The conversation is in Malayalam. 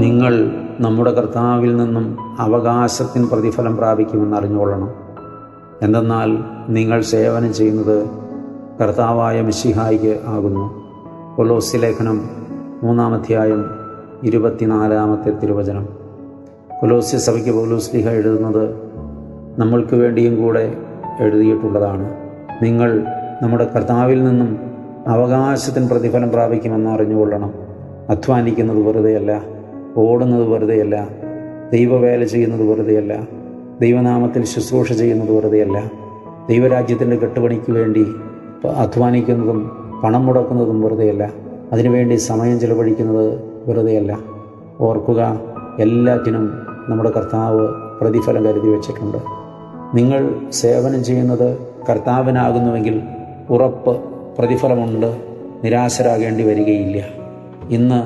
നിങ്ങൾ നമ്മുടെ കർത്താവിൽ നിന്നും അവകാശത്തിന് പ്രതിഫലം പ്രാപിക്കുമെന്നറിഞ്ഞുകൊള്ളണം. എന്തെന്നാൽ നിങ്ങൾ സേവനം ചെയ്യുന്നത് കർത്താവായ മിശിഹായ്ക്ക് ആകുന്നു. കൊലോസ്യ ലേഖനം 3-ാം 24-ാമത്തെ തിരുവചനം. കൊലോസ്യ സഭയ്ക്ക് പൗലോസ് ശ്ലീഹ എഴുതുന്നത് നമ്മൾക്ക് വേണ്ടിയും കൂടെ എഴുതിയിട്ടുള്ളതാണ്. നിങ്ങൾ നമ്മുടെ കർത്താവിൽ നിന്നും അവകാശത്തിന് പ്രതിഫലം പ്രാപിക്കുമെന്ന് അറിഞ്ഞുകൊള്ളണം. അധ്വാനിക്കുന്നത് വെറുതെയല്ല, ഓടുന്നത് വെറുതെയല്ല, ദൈവവേല ചെയ്യുന്നത് വെറുതെയല്ല, ദൈവനാമത്തിൽ ശുശ്രൂഷ ചെയ്യുന്നത് വെറുതെയല്ല, ദൈവരാജ്യത്തിൻ്റെ കെട്ടുപണിക്ക് വേണ്ടി അധ്വാനിക്കുന്നതും പണം മുടക്കുന്നതും വെറുതെയല്ല, അതിനുവേണ്ടി സമയം ചെലവഴിക്കുന്നത് വെറുതെയല്ല. ഓർക്കുക, എല്ലാറ്റിനും നമ്മുടെ കർത്താവ് പ്രതിഫലം കരുതി വച്ചിട്ടുണ്ട്. നിങ്ങൾ സേവനം ചെയ്യുന്നത് കർത്താവിനാകുന്നുവെങ്കിൽ ഉറപ്പ് പ്രതിഫലമുണ്ട്, നിരാശരാകേണ്ടി വരികയില്ല. ഇന്ന്